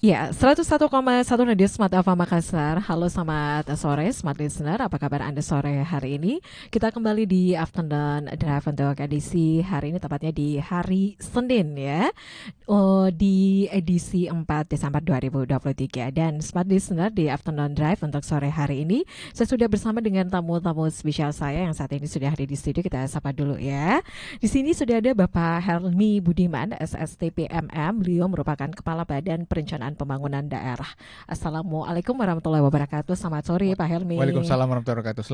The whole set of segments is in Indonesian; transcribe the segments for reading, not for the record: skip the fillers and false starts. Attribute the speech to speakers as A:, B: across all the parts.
A: Ya, 101,1 Radio Smart Alpha Makassar. Halo, selamat sore Smart Listener. Apa kabar Anda sore hari ini? Kita kembali di Afternoon Drive untuk edisi hari ini, tepatnya di hari Senin ya. Di edisi 4 Desember 2023. Dan Smart Listener di Afternoon Drive untuk sore hari ini, saya sudah bersama dengan tamu-tamu spesial saya yang saat ini sudah hadir di studio. Kita sapa dulu ya. Di sini sudah ada Bapak Helmi Budiman, SSTPMM. Beliau merupakan Kepala Badan Perencanaan Pembangunan Daerah. Assalamualaikum warahmatullahi wabarakatuh. Selamat sore Pak Helmi.
B: Waalaikumsalam warahmatullahi wabarakatuh.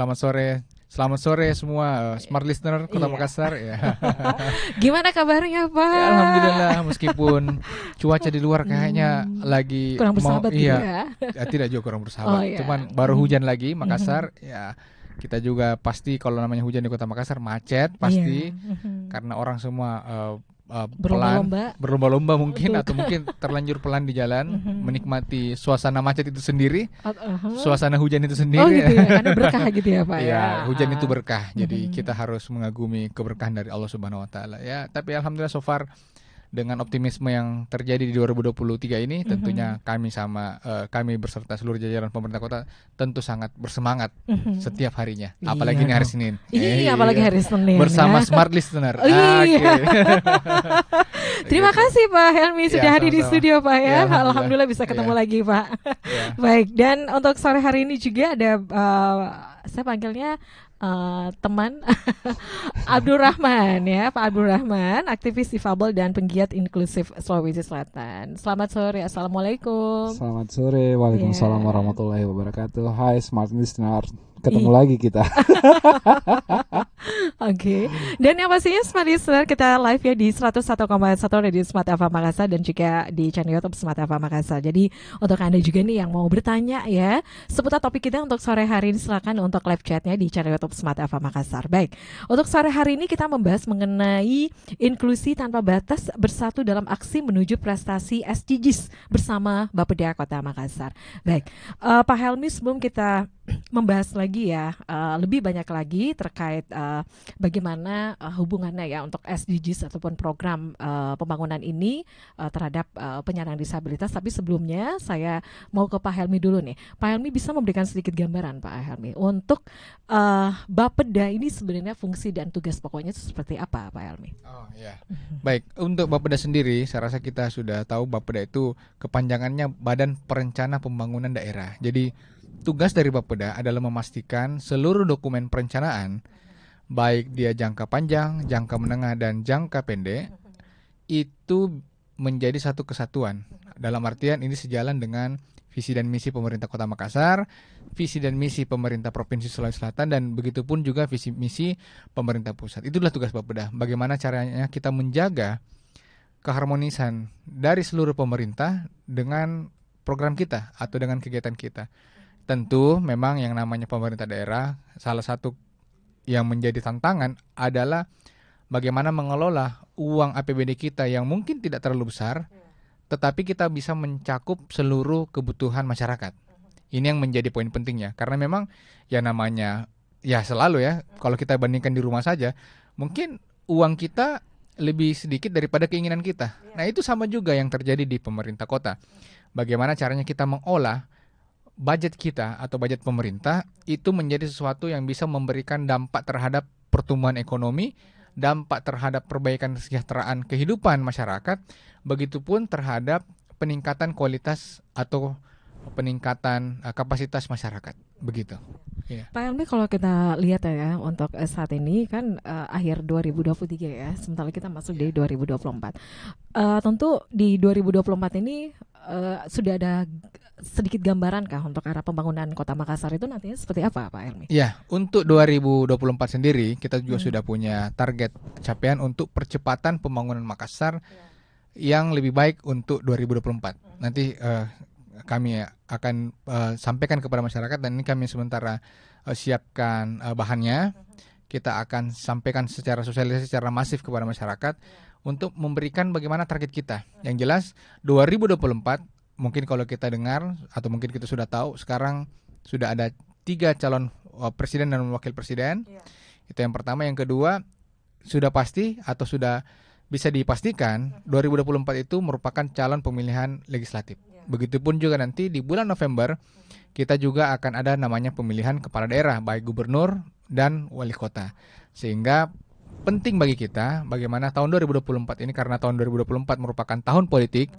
B: Selamat sore semua Smart Listener Kota Makassar ya.
A: Gimana kabarnya Pak?
B: Ya, alhamdulillah, meskipun cuaca di luar kayaknya lagi
A: kurang bersahabat gitu
B: ya. Tidak juga kurang bersahabat.
A: Iya.
B: Cuman baru hujan lagi Makassar ya. Kita juga pasti kalau namanya hujan di Kota Makassar macet pasti karena orang semua berlomba-lomba mungkin atau mungkin terlanjur pelan di jalan menikmati suasana macet itu sendiri, suasana hujan itu sendiri.
A: Oh gitu ya, karena berkah gitu ya Pak
B: ya. Hujan itu berkah, jadi kita harus mengagumi keberkahan dari Allah Subhanahu Wa Taala ya. Tapi alhamdulillah so far dengan optimisme yang terjadi di 2023 ini, tentunya kami beserta seluruh jajaran pemerintah kota tentu sangat bersemangat setiap harinya. Apalagi ini hari Senin.
A: Apalagi hari Senin.
B: Bersama Smart Listener.
A: Terima kasih Pak Helmi sudah hadir di studio Pak ya. Alhamdulillah bisa ketemu lagi Pak. Baik, dan untuk sore hari ini juga ada saya panggilnya teman Abdul Rahman ya, Pak Abdul Rahman, aktivis difabel dan penggiat inklusif Sulawesi Selatan. Selamat sore, assalamualaikum.
C: Selamat sore, waalaikumsalam warahmatullahi wabarakatuh. Hai Smart Listener, ketemu lagi kita.
A: Oke. Dan yang pastinya Smart Listener, kita live ya di 101,1 Radio Smart Alpha Makassar dan juga di channel YouTube Smart Alpha Makassar. Jadi untuk Anda juga nih yang mau bertanya ya seputar topik kita untuk sore hari ini, silakan untuk live chatnya di channel YouTube Smart Alpha Makassar. Baik, untuk sore hari ini kita membahas mengenai inklusi tanpa batas, bersatu dalam aksi menuju prestasi SDGs bersama Bapeda Kota Makassar. Baik, Pak Helmi, sebelum kita membahas lagi ya lebih banyak lagi terkait bagaimana hubungannya ya untuk SDGs ataupun program pembangunan ini terhadap penyandang disabilitas. Tapi sebelumnya saya mau ke Pak Helmi dulu nih. Pak Helmi bisa memberikan sedikit gambaran Pak Helmi untuk Bapeda ini sebenarnya fungsi dan tugas pokoknya seperti apa Pak Helmi?
B: Oh ya. Baik, untuk Bapeda sendiri saya rasa kita sudah tahu Bapeda itu kepanjangannya Badan Perencana Pembangunan Daerah. Jadi tugas dari Bapeda adalah memastikan seluruh dokumen perencanaan, baik dia jangka panjang, jangka menengah, dan jangka pendek, itu menjadi satu kesatuan. Dalam artian ini sejalan dengan visi dan misi pemerintah Kota Makassar, visi dan misi pemerintah Provinsi Sulawesi Selatan, dan begitu pun juga visi misi pemerintah pusat. Itulah tugas Bapeda. Bagaimana caranya kita menjaga keharmonisan dari seluruh pemerintah dengan program kita atau dengan kegiatan kita. Tentu memang yang namanya pemerintah daerah, salah satu yang menjadi tantangan adalah bagaimana mengelola uang APBD kita yang mungkin tidak terlalu besar, tetapi kita bisa mencakup seluruh kebutuhan masyarakat. Ini yang menjadi poin pentingnya, karena memang ya namanya, ya selalu ya, kalau kita bandingkan di rumah saja, mungkin uang kita lebih sedikit daripada keinginan kita. Nah itu sama juga yang terjadi di pemerintah kota. Bagaimana caranya kita mengolah budget kita atau budget pemerintah itu menjadi sesuatu yang bisa memberikan dampak terhadap pertumbuhan ekonomi, dampak terhadap perbaikan kesejahteraan kehidupan masyarakat, begitupun terhadap peningkatan kualitas atau peningkatan kapasitas masyarakat, begitu. Yeah.
A: Pak Helmi, kalau kita lihat ya untuk saat ini kan akhir 2023 ya, sementara kita masuk di 2024. Tentu di 2024 ini sudah ada sedikit gambaran kah untuk arah pembangunan Kota Makassar itu nantinya seperti apa Pak Helmi?
B: Ya, untuk 2024 sendiri kita juga sudah punya target capaian untuk percepatan pembangunan Makassar yang lebih baik untuk 2024. Nanti kami akan sampaikan kepada masyarakat, dan ini kami sementara siapkan bahannya. Kita akan sampaikan secara sosialisasi secara masif kepada masyarakat untuk memberikan bagaimana target kita. Yang jelas 2024 mungkin kalau kita dengar atau mungkin kita sudah tahu, sekarang sudah ada 3 calon presiden dan wakil presiden. Itu yang pertama. Yang kedua, sudah pasti atau sudah bisa dipastikan 2024 itu merupakan calon pemilihan legislatif. Begitupun juga nanti di bulan November kita juga akan ada namanya pemilihan kepala daerah, baik gubernur dan wali kota. Sehingga penting bagi kita bagaimana tahun 2024 ini, karena tahun 2024 merupakan tahun politik.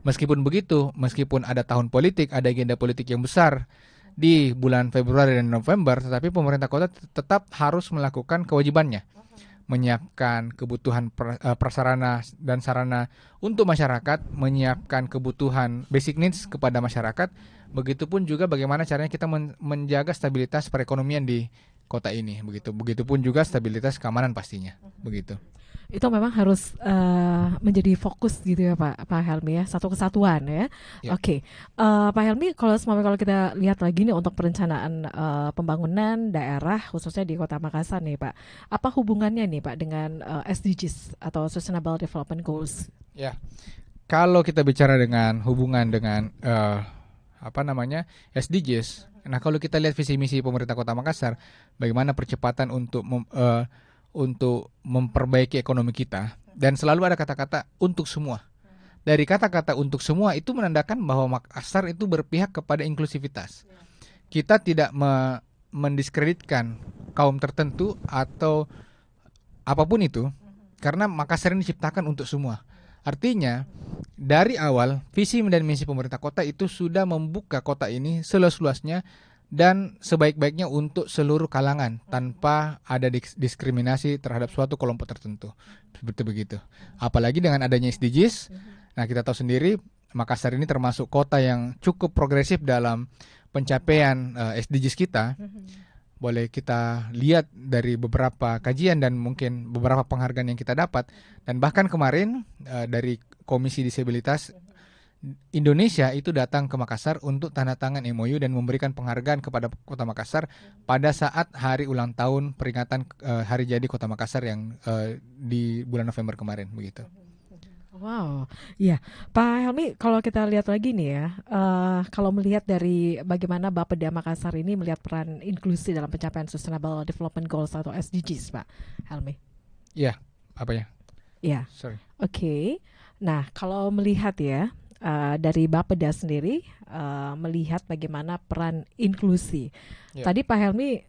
B: Meskipun begitu, meskipun ada tahun politik, ada agenda politik yang besar di bulan Februari dan November, tetapi pemerintah kota tetap harus melakukan kewajibannya, menyiapkan kebutuhan prasarana dan sarana untuk masyarakat, menyiapkan kebutuhan basic needs kepada masyarakat. Begitupun juga bagaimana caranya kita menjaga stabilitas perekonomian di kota ini, begitupun juga stabilitas keamanan pastinya, begitu.
A: Itu memang harus menjadi fokus gitu ya Pak Helmi ya, satu kesatuan ya.
B: Ya.
A: Oke. Pak Helmi, kalau kita lihat lagi nih untuk perencanaan pembangunan daerah khususnya di Kota Makassar nih Pak, apa hubungannya nih Pak dengan SDGs atau Sustainable Development Goals?
B: Ya, kalau kita bicara dengan hubungan dengan SDGs, nah kalau kita lihat visi misi pemerintah Kota Makassar, bagaimana percepatan untuk memperbaiki ekonomi kita, dan selalu ada kata-kata untuk semua. Dari kata-kata untuk semua itu menandakan bahwa Makassar itu berpihak kepada inklusivitas. Kita tidak mendiskreditkan kaum tertentu atau apapun itu, karena Makassar ini diciptakan untuk semua. Artinya dari awal visi dan misi pemerintah kota itu sudah membuka kota ini seluas-luasnya dan sebaik-baiknya untuk seluruh kalangan tanpa ada diskriminasi terhadap suatu kelompok tertentu. Seperti begitu. Apalagi dengan adanya SDGs. Nah, kita tahu sendiri Makassar ini termasuk kota yang cukup progresif dalam pencapaian SDGs kita. Boleh kita lihat dari beberapa kajian dan mungkin beberapa penghargaan yang kita dapat. Dan bahkan kemarin dari Komisi Disabilitas Indonesia itu datang ke Makassar untuk tanda tangan MOU dan memberikan penghargaan kepada Kota Makassar pada saat hari ulang tahun peringatan hari jadi Kota Makassar yang di bulan November kemarin, begitu.
A: Wow, ya Pak Helmi, kalau kita lihat lagi nih ya, kalau melihat dari bagaimana Bapeda Makassar ini melihat peran inklusi dalam pencapaian Sustainable Development Goals atau SDGs, Pak Helmi.
B: Iya, apa ya?
A: Iya.
B: Sorry.
A: Oke. Nah, kalau melihat ya dari Bapeda sendiri melihat bagaimana peran inklusi. Tadi Pak Helmi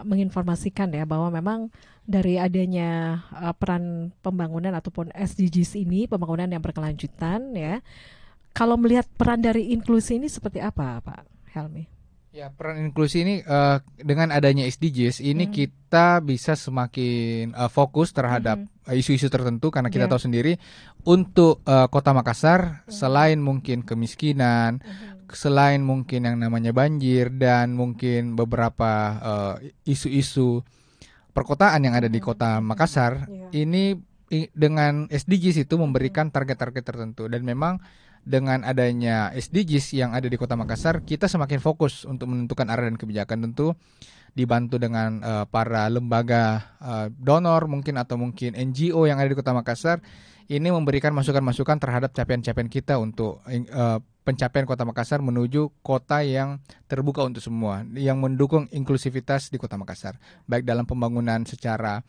A: menginformasikan ya bahwa memang dari adanya peran pembangunan ataupun SDGs ini, pembangunan yang berkelanjutan ya. Kalau melihat peran dari inklusi ini seperti apa, Pak Helmi?
B: Ya, peran inklusi ini dengan adanya SDGs ini kita bisa semakin fokus terhadap isu-isu tertentu, karena kita tahu sendiri untuk Kota Makassar selain mungkin kemiskinan, selain mungkin yang namanya banjir dan mungkin beberapa isu-isu perkotaan yang ada di Kota Makassar, ini dengan SDGs itu memberikan target-target tertentu, dan memang dengan adanya SDGs yang ada di Kota Makassar, kita semakin fokus untuk menentukan arah dan kebijakan, tentu dibantu dengan para lembaga donor mungkin atau mungkin NGO yang ada di Kota Makassar. Ini memberikan masukan-masukan terhadap capaian-capaian kita untuk pencapaian Kota Makassar menuju kota yang terbuka untuk semua, yang mendukung inklusivitas di Kota Makassar, baik dalam pembangunan secara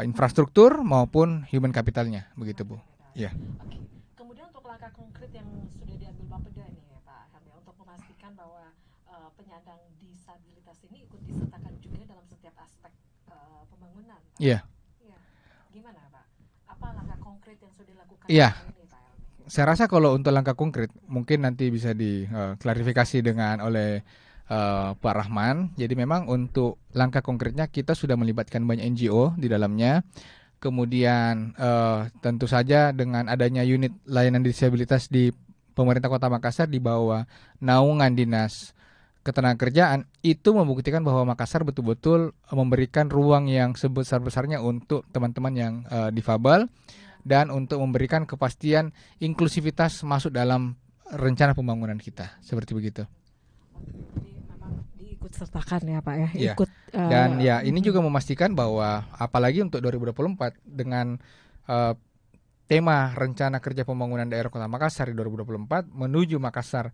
B: infrastruktur maupun human capitalnya, begitu Bu. Ya.
A: Kemudian untuk langkah konkret yang sudah diambil Bapeda nih ya Pak Helmi untuk memastikan bahwa penyandang disabilitas ini ikut disertakan juga dalam setiap aspek pembangunan.
B: Iya.
A: Gimana Pak? Apa langkah konkret yang sudah dilakukan
B: Iya.
A: ini Pak Helmi?
B: Saya rasa kalau untuk langkah konkret mungkin nanti bisa diklarifikasi dengan oleh Pak Rahman. Jadi memang untuk langkah konkretnya kita sudah melibatkan banyak NGO di dalamnya. Kemudian tentu saja dengan adanya unit layanan disabilitas di pemerintah Kota Makassar di bawah naungan Dinas Ketenagakerjaan, itu membuktikan bahwa Makassar betul-betul memberikan ruang yang sebesar-besarnya untuk teman-teman yang difabel dan untuk memberikan kepastian inklusivitas masuk dalam rencana pembangunan kita, seperti begitu.
A: Ikut sertakan ya Pak ya,
B: Ya.
A: ikut
B: Dan ya ini juga memastikan bahwa apalagi untuk 2024 dengan tema rencana kerja pembangunan daerah Kota Makassar di 2024 menuju Makassar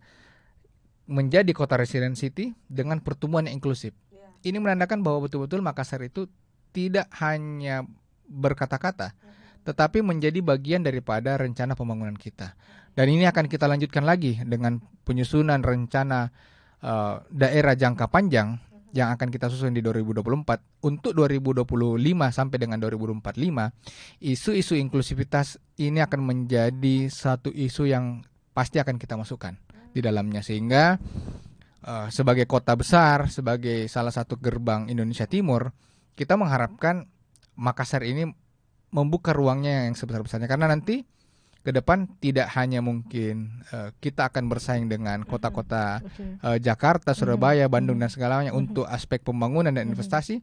B: menjadi kota resilient city dengan pertumbuhan yang inklusif. Ini menandakan bahwa betul-betul Makassar itu tidak hanya berkata-kata, tetapi menjadi bagian daripada rencana pembangunan kita. Dan ini akan kita lanjutkan lagi dengan penyusunan rencana daerah jangka panjang yang akan kita susun di 2024. Untuk 2025 sampai dengan 2045, isu-isu inklusivitas ini akan menjadi satu isu yang pasti akan kita masukkan di dalamnya, sehingga sebagai kota besar, sebagai salah satu gerbang Indonesia Timur, kita mengharapkan Makassar ini membuka ruangnya yang sebesar-besarnya, karena nanti ke depan tidak hanya mungkin kita akan bersaing dengan kota-kota Jakarta, Surabaya, Bandung dan segalanya untuk aspek pembangunan dan investasi.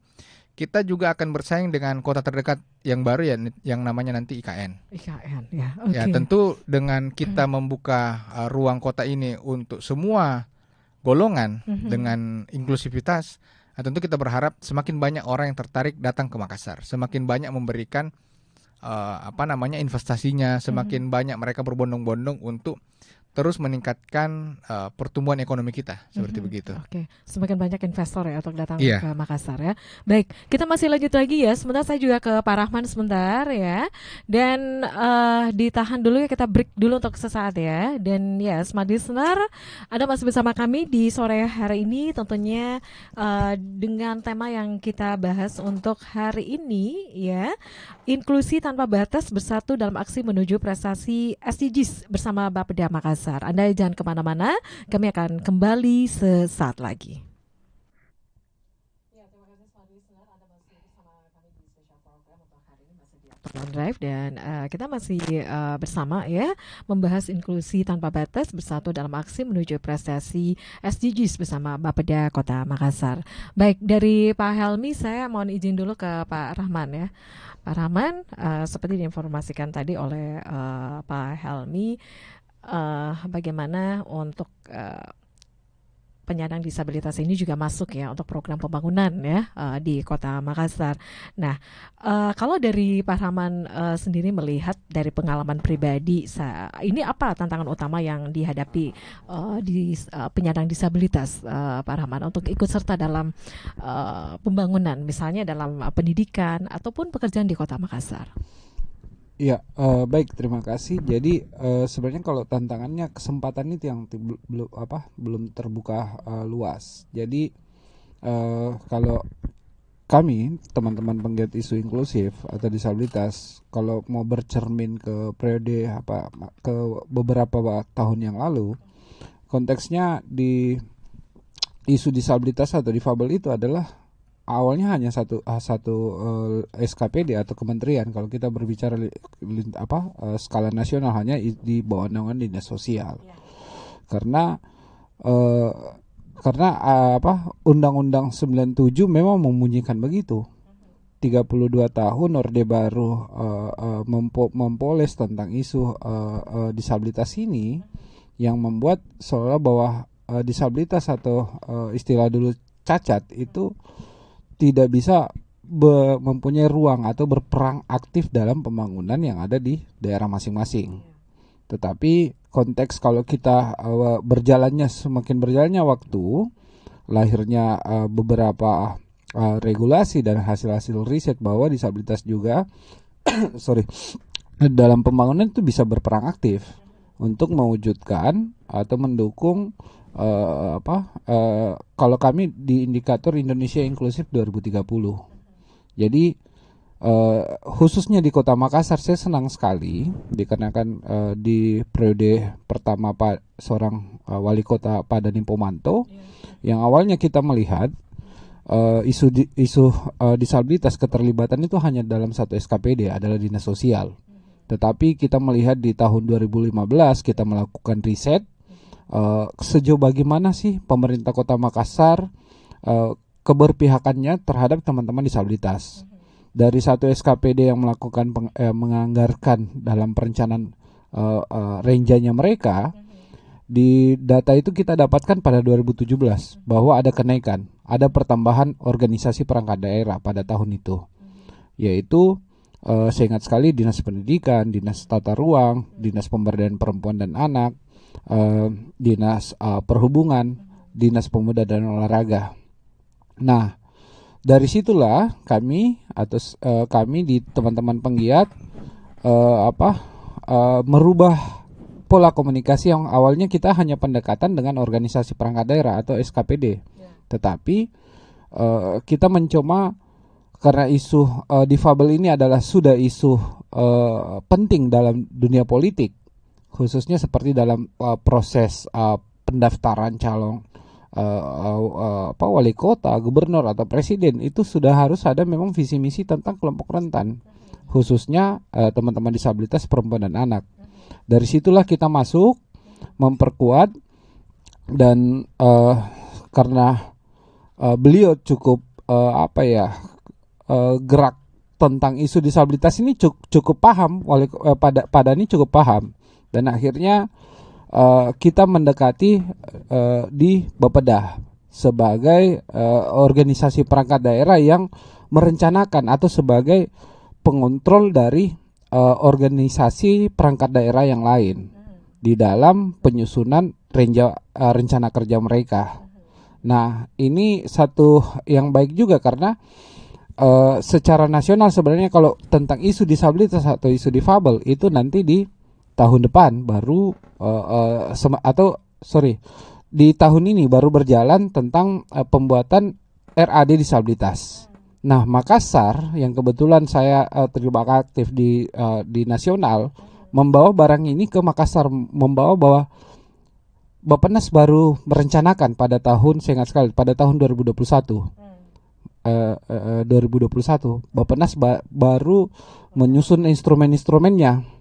B: Kita juga akan bersaing dengan kota terdekat yang baru ya, yang namanya nanti IKN.
A: IKN ya. Okay.
B: Ya, tentu dengan kita membuka ruang kota ini untuk semua golongan dengan inklusivitas, tentu kita berharap semakin banyak orang yang tertarik datang ke Makassar, semakin banyak memberikan investasinya, semakin banyak mereka berbondong-bondong untuk terus meningkatkan pertumbuhan ekonomi kita, seperti begitu.
A: Oke, semakin banyak investor ya untuk datang
B: Iya.
A: ke Makassar ya. Baik, kita masih lanjut lagi ya. Sebentar saya juga ke Pak Rahman sebentar ya. Dan ditahan dulu ya, kita break dulu untuk sesaat ya. Dan ya, Smart Listener, Anda masih bersama kami di sore hari ini, tentunya dengan tema yang kita bahas untuk hari ini ya, inklusi tanpa batas bersatu dalam aksi menuju prestasi SDGs bersama Bapeda Makassar. Anda jangan kemana-mana, kami akan kembali sesaat lagi. Ya, terima kasih Smart Listener, Anda masih bersama kami di special program untuk hari ini, masih di Afternoon Drive, dan kita masih bersama ya, membahas inklusi tanpa batas bersatu dalam aksi menuju prestasi SDGs bersama Bapeda Kota Makassar. Baik, dari Pak Helmi saya mohon izin dulu ke Pak Rahman ya. Pak Rahman, seperti diinformasikan tadi oleh Pak Helmi, bagaimana untuk penyandang disabilitas ini juga masuk ya untuk program pembangunan ya di Kota Makassar. Nah, kalau dari Pak Rahman sendiri melihat dari pengalaman pribadi, ini apa tantangan utama yang dihadapi di penyandang disabilitas, Pak Rahman, untuk ikut serta dalam pembangunan, misalnya dalam pendidikan ataupun pekerjaan di Kota Makassar?
C: Ya, baik, terima kasih. Jadi sebenarnya kalau tantangannya, kesempatan itu yang belum terbuka luas. Jadi kalau kami teman-teman penggiat isu inklusif atau disabilitas, kalau mau bercermin ke periode ke beberapa tahun yang lalu, konteksnya di isu disabilitas atau difabel itu adalah awalnya hanya satu SKPD atau kementerian. Kalau kita berbicara skala nasional, hanya di bawah naungan dinas sosial. Karena Undang-Undang 97 memang membunyikan begitu. 32 tahun Orde Baru mempoles tentang isu disabilitas ini, yang membuat seolah bahwa disabilitas atau istilah dulu cacat itu tidak bisa mempunyai ruang atau berperan aktif dalam pembangunan yang ada di daerah masing-masing. Tetapi konteks kalau kita semakin berjalannya waktu, lahirnya beberapa regulasi dan hasil-hasil riset bahwa disabilitas juga dalam pembangunan itu bisa berperan aktif untuk mewujudkan atau mendukung kalau kami di indikator Indonesia Inklusif 2030. Jadi khususnya di Kota Makassar, saya senang sekali dikarenakan di periode pertama seorang wali kota Pak Danim Pomanto, yang awalnya kita melihat isu disabilitas keterlibatan itu hanya dalam satu SKPD, adalah dinas sosial. Tetapi kita melihat di tahun 2015 kita melakukan riset sejauh bagaimana sih pemerintah Kota Makassar keberpihakannya terhadap teman-teman disabilitas. Dari satu SKPD yang melakukan menganggarkan dalam perencanaan renjanya mereka, di data itu kita dapatkan pada 2017 bahwa ada kenaikan, ada pertambahan organisasi perangkat daerah pada tahun itu, yaitu saya ingat sekali Dinas Pendidikan, Dinas Tata Ruang, Dinas Pemberdayaan Perempuan dan Anak, Dinas Perhubungan, Dinas Pemuda dan Olahraga. Nah, dari situlah kami di teman-teman penggiat apa merubah pola komunikasi yang awalnya kita hanya pendekatan dengan organisasi perangkat daerah atau SKPD, tetapi kita mencoba karena isu difabel ini adalah sudah isu penting dalam dunia politik, khususnya seperti dalam proses pendaftaran calon wali kota, gubernur atau presiden, itu sudah harus ada memang visi misi tentang kelompok rentan, khususnya teman-teman disabilitas perempuan dan anak. Dari situlah kita masuk memperkuat dan karena beliau cukup gerak tentang isu disabilitas ini cukup paham, pada ini cukup paham, dan akhirnya kita mendekati di Bapeda sebagai organisasi perangkat daerah yang merencanakan atau sebagai pengontrol dari organisasi perangkat daerah yang lain di dalam penyusunan rencana kerja mereka. Nah, ini satu yang baik juga karena secara nasional sebenarnya kalau tentang isu disabilitas atau isu difabel itu nanti di tahun depan baru di tahun ini baru berjalan tentang pembuatan RAD disabilitas. Nah, Makassar yang kebetulan saya terlibat aktif di nasional membawa barang ini ke Makassar, membawa bahwa Bappenas baru merencanakan pada tahun, saya ingat sekali, pada tahun 2021. 2021 Bappenas baru menyusun instrumen-instrumennya.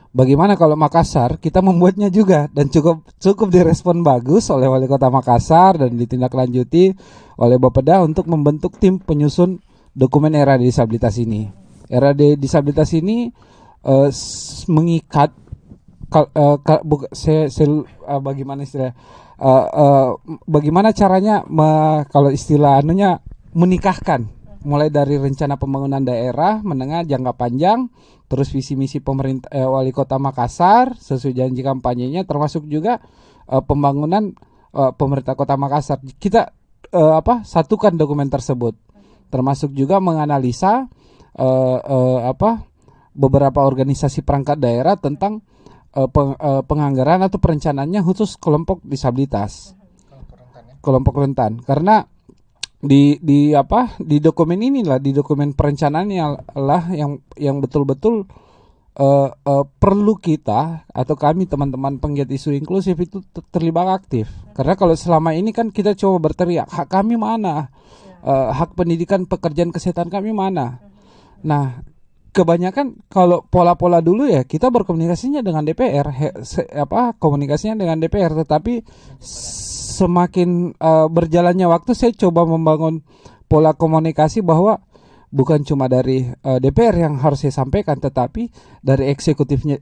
C: Bagaimana kalau Makassar kita membuatnya juga, dan cukup direspon bagus oleh Wali Kota Makassar dan ditindaklanjuti oleh Bapeda untuk membentuk tim penyusun dokumen RAD disabilitas ini. RAD disabilitas ini mengikat bagaimana istilah bagaimana caranya kalau istilah anunya menikahkan mulai dari rencana pembangunan daerah menengah jangka panjang, terus visi misi pemerintah Wali Kota Makassar sesuai janji kampanyenya, termasuk juga pembangunan pemerintah Kota Makassar. Kita satukan dokumen tersebut, termasuk juga menganalisa beberapa organisasi perangkat daerah tentang penganggaran atau perencanaannya khusus kelompok disabilitas, kelompok rentan. Karena di dokumen inilah, di dokumen perencanaannya lah yang betul-betul perlu kita atau kami teman-teman penggiat isu inklusif itu terlibat aktif. Karena kalau selama ini kan kita coba berteriak, hak kami mana, hak pendidikan, pekerjaan kesehatan kami mana. Nah, kebanyakan kalau pola-pola dulu ya kita berkomunikasinya dengan DPR, komunikasinya dengan DPR, tetapi semakin berjalannya waktu saya coba membangun pola komunikasi bahwa bukan cuma dari DPR yang harus saya sampaikan, tetapi dari eksekutifnya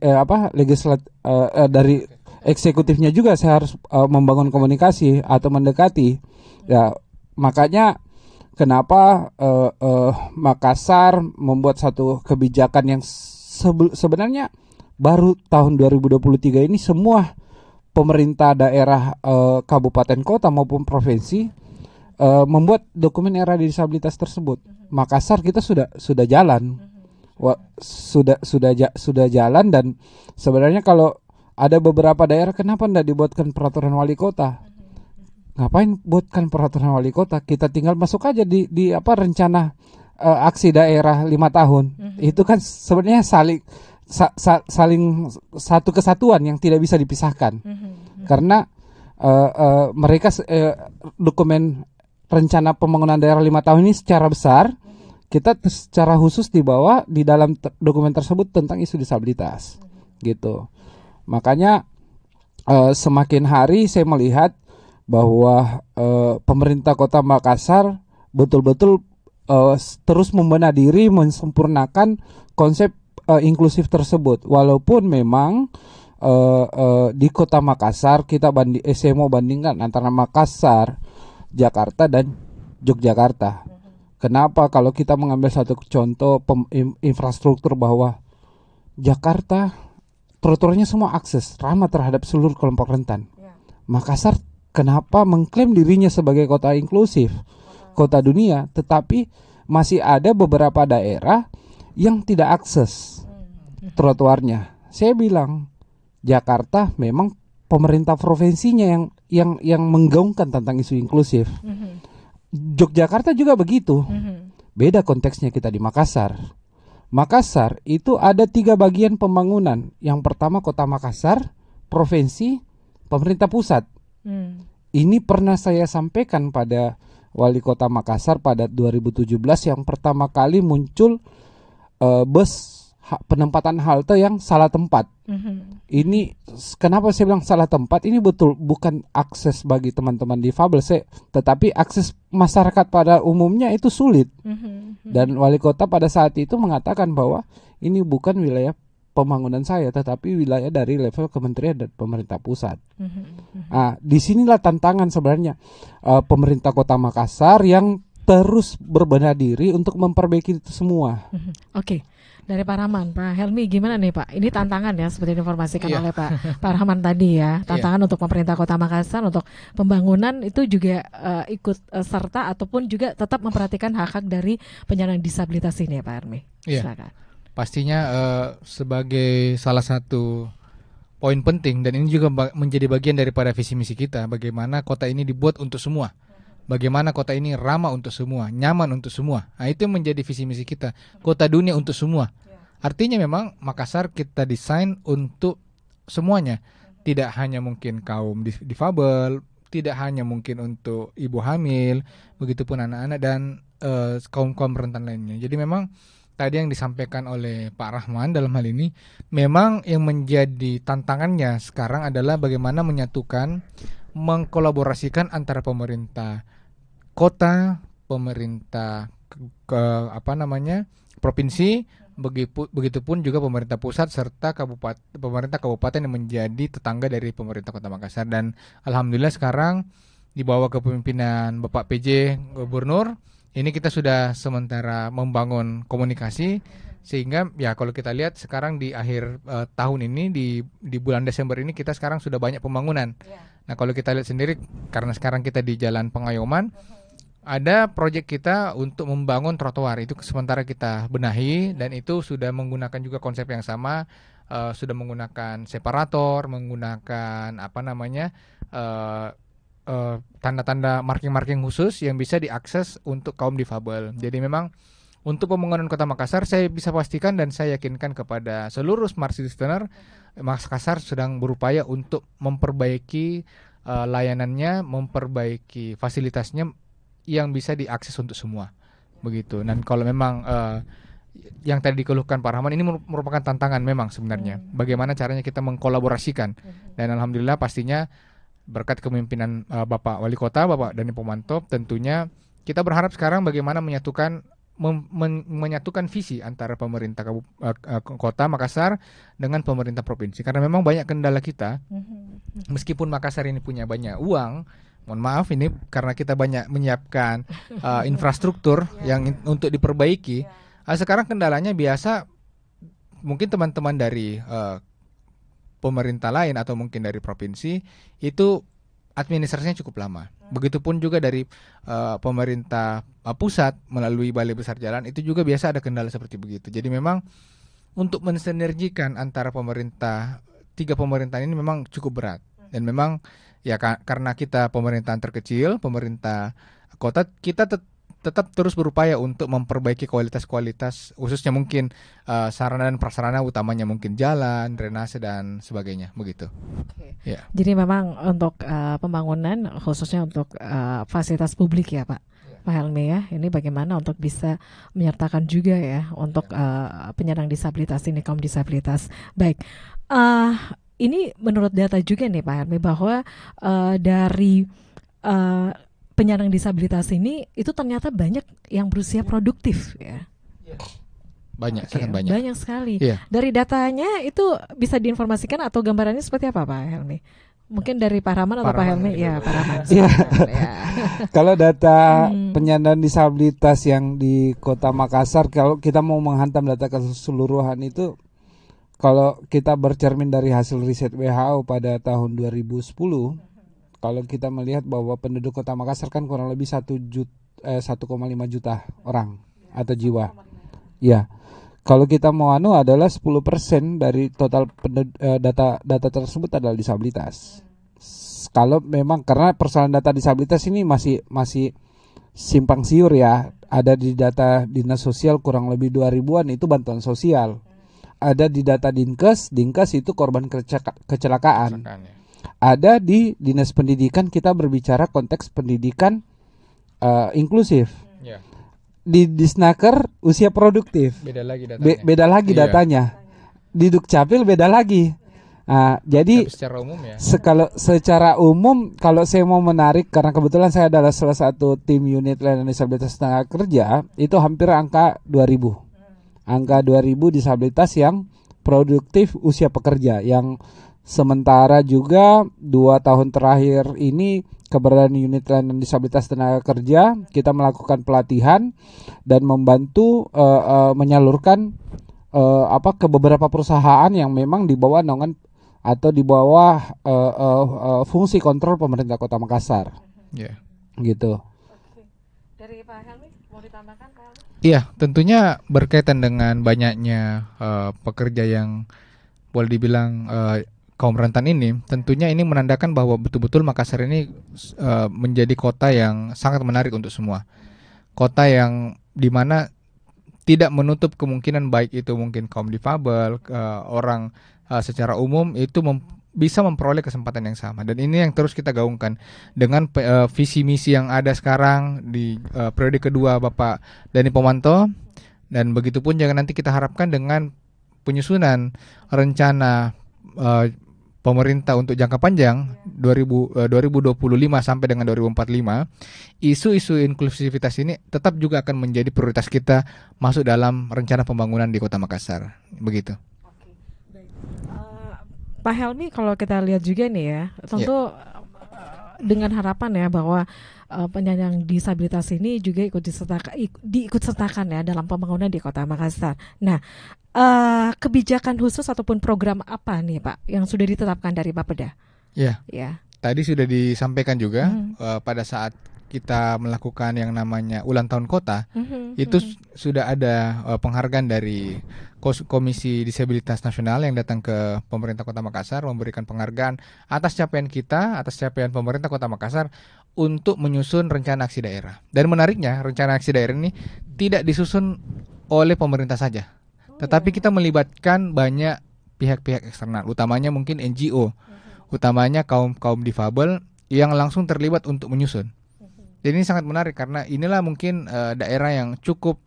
C: dari eksekutifnya juga saya harus membangun komunikasi atau mendekati. Ya, makanya kenapa Makassar membuat satu kebijakan yang sebenarnya baru tahun 2023 ini semua pemerintah daerah kabupaten kota maupun provinsi membuat dokumen RAD disabilitas tersebut. Makassar kita sudah jalan. Sudah jalan, dan sebenarnya kalau ada beberapa daerah kenapa tidak dibuatkan peraturan wali kota? Ngapain buatkan peraturan wali kota? Kita tinggal masuk aja di rencana aksi daerah 5 tahun. Itu kan sebenarnya saling satu kesatuan yang tidak bisa dipisahkan. Karena mereka dokumen rencana pembangunan daerah 5 tahun ini secara besar, kita secara khusus dibawa di dalam dokumen tersebut tentang isu disabilitas, gitu. Makanya semakin hari saya melihat bahwa pemerintah Kota Makassar betul-betul terus membenah diri, mensempurnakan konsep inklusif tersebut. Walaupun memang di Kota Makassar saya mau bandingkan antara Makassar, Jakarta dan Yogyakarta. Kenapa? Kalau kita mengambil satu contoh infrastruktur, bahwa Jakarta trotoarnya semua akses ramah terhadap seluruh kelompok rentan. Makassar kenapa mengklaim dirinya sebagai kota inklusif, kota dunia, tetapi masih ada beberapa daerah yang tidak akses. trotoarnya. Saya bilang Jakarta memang pemerintah provinsinya yang menggaungkan tentang isu inklusif. Yogyakarta juga begitu. Beda konteksnya kita di Makassar. Makassar itu ada 3 bagian pembangunan. Yang pertama Kota Makassar, provinsi, pemerintah pusat. Ini pernah saya sampaikan pada Wali Kota Makassar pada 2017 yang pertama kali muncul bus penempatan halte yang salah tempat. Ini kenapa saya bilang salah tempat? Ini betul bukan akses bagi teman-teman difabel, tetapi akses masyarakat pada umumnya itu sulit. Dan wali kota pada saat itu mengatakan bahwa ini bukan wilayah pembangunan saya, tetapi wilayah dari level kementerian dan pemerintah pusat. Nah, disinilah tantangan sebenarnya pemerintah Kota Makassar yang terus berbenah diri untuk memperbaiki itu semua.
A: Oke. Dari Pak Rahman, Pak Helmi gimana nih Pak? Ini tantangan ya seperti diinformasikan oleh Pak Rahman tadi ya. Tantangan untuk pemerintah Kota Makassar untuk pembangunan itu juga ikut serta ataupun juga tetap memperhatikan hak-hak dari penyandang disabilitas ini ya Pak Helmi.
B: Silakan. Pastinya sebagai salah satu poin penting dan ini juga menjadi bagian daripada visi misi kita, bagaimana kota ini dibuat untuk semua. Bagaimana kota ini ramah untuk semua, nyaman untuk semua. Nah, itu yang menjadi visi misi kita. Kota dunia untuk semua. Artinya memang Makassar kita desain untuk semuanya. Tidak hanya mungkin kaum difabel, tidak hanya mungkin untuk ibu hamil, begitupun anak-anak dan kaum-kaum rentan lainnya. Jadi memang tadi yang disampaikan oleh Pak Rahman dalam hal ini, memang yang menjadi tantangannya sekarang adalah bagaimana menyatukan, mengkolaborasikan antara pemerintah kota, pemerintah provinsi, begitupun juga pemerintah pusat serta pemerintah kabupaten yang menjadi tetangga dari pemerintah Kota Makassar. Dan alhamdulillah sekarang di bawah kepemimpinan Bapak PJ Gubernur, ini kita sudah sementara membangun komunikasi sehingga ya kalau kita lihat sekarang di akhir tahun ini di bulan Desember ini kita sekarang sudah banyak pembangunan. Nah, kalau kita lihat sendiri karena sekarang kita di Jalan Pengayoman, ada proyek kita untuk membangun trotoar, itu sementara kita benahi dan itu sudah menggunakan juga konsep yang sama, sudah menggunakan separator, menggunakan tanda-tanda marking-marking khusus yang bisa diakses untuk kaum difabel. Jadi memang untuk pembangunan Kota Makassar saya bisa pastikan dan saya yakinkan kepada seluruh smart citizener, Makassar sedang berupaya untuk memperbaiki layanannya, memperbaiki fasilitasnya yang bisa diakses untuk semua, begitu. Dan kalau memang yang tadi dikeluhkan Pak Rahman ini merupakan tantangan memang sebenarnya. Bagaimana caranya kita mengkolaborasikan dan alhamdulillah pastinya berkat kepemimpinan Bapak Wali Kota, Bapak Dhani Pomanto, tentunya kita berharap sekarang bagaimana menyatukan visi antara pemerintah Kota Makassar dengan pemerintah provinsi. Karena memang banyak kendala kita, meskipun Makassar ini punya banyak uang. Mohon maaf ini karena kita banyak menyiapkan infrastruktur yang untuk diperbaiki. Sekarang kendalanya biasa mungkin teman-teman dari pemerintah lain atau mungkin dari provinsi itu administrasinya cukup lama. Begitupun juga dari pemerintah pusat melalui Balai Besar Jalan itu juga biasa ada kendala seperti begitu. Jadi memang untuk mensinergikan antara tiga pemerintahan ini memang cukup berat dan memang ya karena kita pemerintahan terkecil, pemerintah kota, kita tetap terus berupaya untuk memperbaiki kualitas khususnya mungkin sarana dan prasarana utamanya mungkin jalan, drainase dan sebagainya begitu.
A: Ya. Jadi memang untuk pembangunan khususnya untuk fasilitas publik ya Pak. Pak Helmi ya, ini bagaimana untuk bisa menyertakan juga ya untuk penyandang disabilitas ini, kaum disabilitas. Baik. Ini menurut data juga nih Pak Helmi bahwa dari penyandang disabilitas ini itu ternyata banyak yang berusia produktif ya.
B: Banyak, sangat banyak.
A: Banyak sekali. Dari datanya itu bisa diinformasikan atau gambarannya seperti apa Pak Helmi? Mungkin dari Pak Rahman atau Pak Helmi? Ya, Pak Rahman.
C: Kalau data penyandang disabilitas yang di Kota Makassar, kalau kita mau menghantam data keseluruhan itu, kalau kita bercermin dari hasil riset WHO pada tahun 2010, kalau kita melihat bahwa penduduk Kota Makassar kan kurang lebih 1,5 juta orang atau jiwa. Ya, kalau kita mau adalah 10% dari total data tersebut adalah disabilitas. Kalau memang karena persoalan data disabilitas ini masih simpang siur ya. Ada di data Dinas Sosial kurang lebih 2000-an itu bantuan sosial. Ada di data Dinkes itu korban kecelakaan. Ada di Dinas Pendidikan, kita berbicara konteks pendidikan inklusif. Di Disnaker usia produktif.
B: Beda lagi datanya.
C: Beda lagi datanya. Di Dukcapil beda lagi. Jadi
B: secara umum ya.
C: Secara umum kalau saya mau menarik, karena kebetulan saya adalah salah satu tim unit layanan disabilitas tenaga kerja, itu hampir angka 2000. Angka 2000 disabilitas yang produktif usia pekerja, yang sementara juga 2 tahun terakhir ini keberadaan unit layanan disabilitas tenaga kerja, kita melakukan pelatihan dan membantu menyalurkan ke beberapa perusahaan yang memang di bawah naungan atau di bawah fungsi kontrol pemerintah Kota Makassar. Gitu.
A: Dari Pak Helmi mau ditambahkan, Pak Helmi?
B: Iya, tentunya berkaitan dengan banyaknya pekerja yang boleh dibilang kaum rentan ini, tentunya ini menandakan bahwa betul-betul Makassar ini menjadi kota yang sangat menarik untuk semua. Kota yang dimana tidak menutup kemungkinan, baik itu mungkin kaum difabel, orang secara umum itu bisa memperoleh kesempatan yang sama. Dan ini yang terus kita gaungkan dengan visi misi yang ada sekarang di periode kedua Bapak Dani Pomanto, dan begitupun jangan nanti kita harapkan dengan penyusunan rencana pemerintah untuk jangka panjang 2025 sampai dengan 2045, isu-isu inklusivitas ini tetap juga akan menjadi prioritas kita masuk dalam rencana pembangunan di Kota Makassar. Begitu.
A: Pak Helmi, kalau kita lihat juga nih ya, tentu dengan harapan ya bahwa penyandang disabilitas ini juga diikut sertakan ya dalam pembangunan di Kota Makassar. Nah, kebijakan khusus ataupun program apa nih Pak yang sudah ditetapkan dari Bapeda?
B: Ya. Tadi sudah disampaikan juga pada saat kita melakukan yang namanya ulang tahun kota, itu sudah ada penghargaan dari Komisi Disabilitas Nasional yang datang ke pemerintah Kota Makassar, memberikan penghargaan atas capaian kita, atas capaian pemerintah Kota Makassar untuk menyusun rencana aksi daerah. Dan menariknya, rencana aksi daerah ini tidak disusun oleh pemerintah saja, tetapi kita melibatkan banyak pihak-pihak eksternal, utamanya mungkin NGO, utamanya kaum difabel yang langsung terlibat untuk menyusun. Jadi ini sangat menarik karena inilah mungkin daerah yang cukup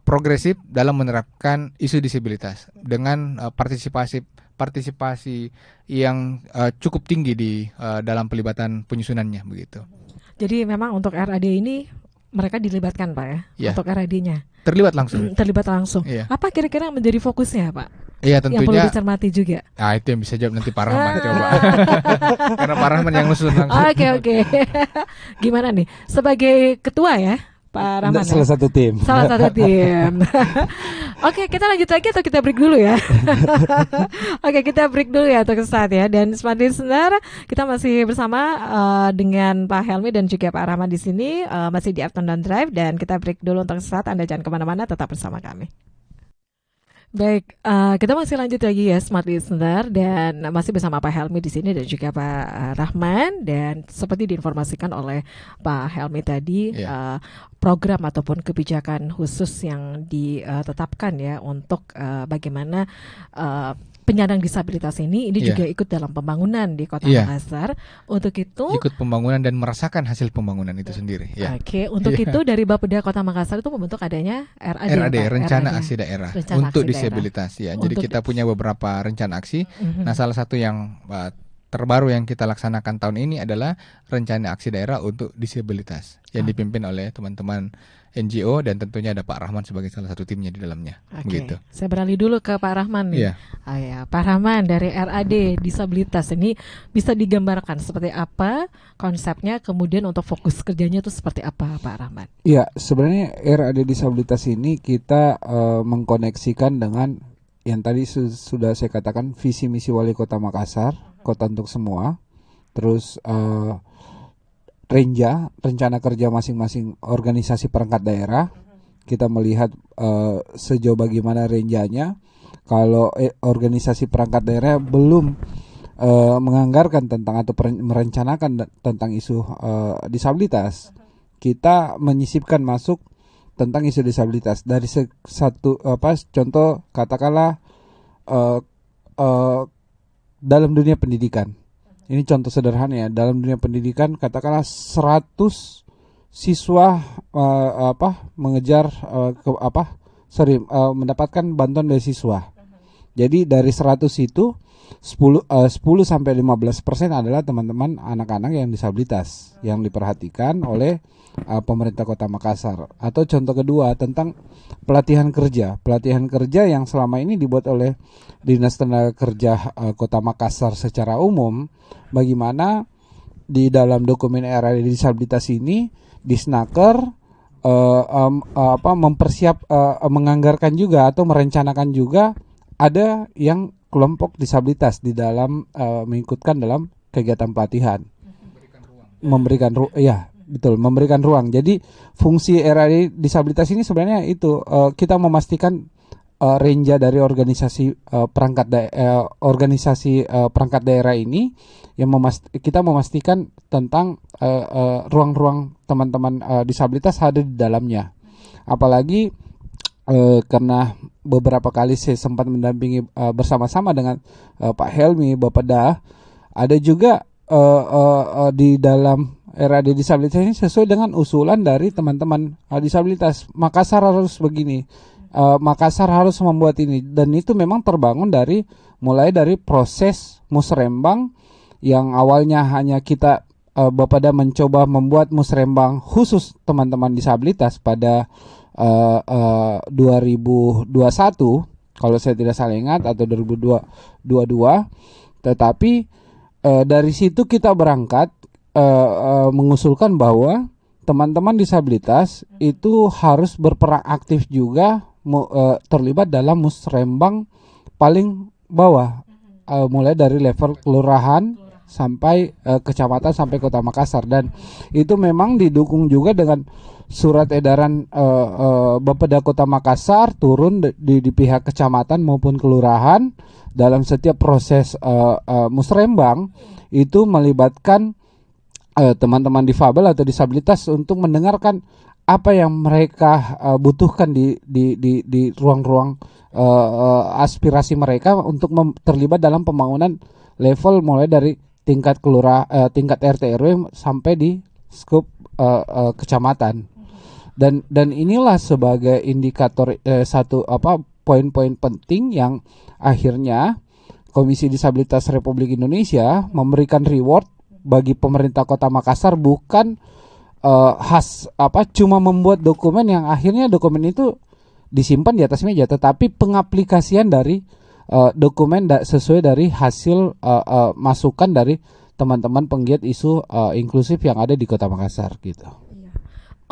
B: progresif dalam menerapkan isu disabilitas dengan partisipasi yang cukup tinggi di dalam pelibatan penyusunannya begitu.
A: Jadi memang untuk RAD ini mereka dilibatkan Pak ya. Untuk RAD-nya.
B: Terlibat langsung.
A: Iya. Apa kira-kira yang menjadi fokusnya Pak?
B: Iya, tentunya.
A: Yang perlu dicermati juga.
B: Nah, itu yang bisa jawab nanti Pak Rahman coba. Karena Pak Rahman yang nusun langsung.
A: Oke. Gimana nih? Sebagai ketua ya, Pak Rahman.
C: Salah satu tim.
A: Oke, kita lanjut lagi atau kita break dulu ya? Oke, kita break dulu ya untuk saat ya. Dan Smart Listener, kita masih bersama dengan Pak Helmi dan juga Pak Rahman di sini, masih di Afternoon Drive, dan kita break dulu untuk saat. Anda jangan kemana-mana, tetap bersama kami. Baik, kita masih lanjut lagi ya Smart Listener, dan masih bersama Pak Helmi di sini dan juga Pak Rahman. Dan seperti diinformasikan oleh Pak Helmi tadi, program ataupun kebijakan khusus yang ditetapkan ya untuk bagaimana penyandang disabilitas ini juga ikut dalam pembangunan di Kota Makassar. Untuk itu
B: ikut pembangunan dan merasakan hasil pembangunan itu sendiri.
A: Oke, untuk itu dari Bapeda Kota Makassar itu membentuk adanya RAD,
B: Rencana Aksi Daerah untuk disabilitas ya. Jadi kita punya beberapa rencana aksi. Nah, salah satu yang terbaru yang kita laksanakan tahun ini adalah rencana aksi daerah untuk disabilitas yang dipimpin oleh teman-teman NGO, dan tentunya ada Pak Rahman sebagai salah satu timnya di dalamnya. Begitu.
A: Saya beralih dulu ke Pak Rahman nih. Pak Rahman, dari RAD disabilitas ini bisa digambarkan seperti apa konsepnya, kemudian untuk fokus kerjanya itu seperti apa Pak Rahman?
C: Iya, sebenarnya RAD disabilitas ini kita mengkoneksikan dengan yang tadi sudah saya katakan, visi misi Wali Kota Makassar, kota untuk semua. Terus rencana kerja masing-masing organisasi perangkat daerah, kita melihat sejauh bagaimana renjanya. Kalau organisasi perangkat daerah belum menganggarkan tentang atau merencanakan tentang isu disabilitas, kita menyisipkan masuk tentang isu disabilitas dari satu contoh katakanlah dalam dunia pendidikan. Ini contoh sederhana ya, dalam dunia pendidikan katakanlah 100 siswa mengejar mendapatkan bantuan beasiswa. Jadi dari 100 itu 10 sampai 15% adalah teman-teman anak-anak yang disabilitas yang diperhatikan oleh pemerintah Kota Makassar. Atau contoh kedua tentang pelatihan kerja yang selama ini dibuat oleh Dinas Tenaga Kerja Kota Makassar secara umum. Bagaimana di dalam dokumen RAD disabilitas ini Disnaker menganggarkan juga atau merencanakan juga ada yang kelompok disabilitas di dalam mengikutkan dalam kegiatan pelatihan, memberikan ruang. Jadi fungsi RAD disabilitas ini sebenarnya itu kita memastikan renja dari organisasi perangkat daerah ini yang kita memastikan tentang ruang-ruang teman-teman disabilitas ada di dalamnya. Apalagi karena beberapa kali saya sempat mendampingi bersama-sama dengan Pak Helmi, Bapak Dah, ada juga di dalam RAD disabilitas ini sesuai dengan usulan dari teman-teman disabilitas. Makassar harus begini, Makassar harus membuat ini, dan itu memang terbangun mulai dari proses musrembang yang awalnya hanya kita Bapak Dah mencoba membuat musrembang khusus teman-teman disabilitas pada 2021 kalau saya tidak salah ingat atau 2022, tetapi dari situ kita berangkat mengusulkan bahwa teman-teman disabilitas itu harus berperan aktif juga terlibat dalam musrembang paling bawah, mulai dari level kelurahan sampai kecamatan sampai Kota Makassar, dan itu memang didukung juga dengan surat edaran Bapeda Kota Makassar turun di pihak kecamatan maupun kelurahan dalam setiap proses musrembang itu melibatkan teman-teman difabel atau disabilitas untuk mendengarkan apa yang mereka butuhkan di ruang-ruang aspirasi mereka untuk terlibat dalam pembangunan level mulai dari tingkat tingkat RT RW sampai di skop kecamatan. Dan inilah sebagai indikator poin-poin penting yang akhirnya Komisi Disabilitas Republik Indonesia memberikan reward bagi pemerintah Kota Makassar, bukan cuma membuat dokumen yang akhirnya dokumen itu disimpan di atas meja, tetapi pengaplikasian dari dokumen sesuai dari hasil masukan dari teman-teman penggiat isu inklusif yang ada di Kota Makassar gitu.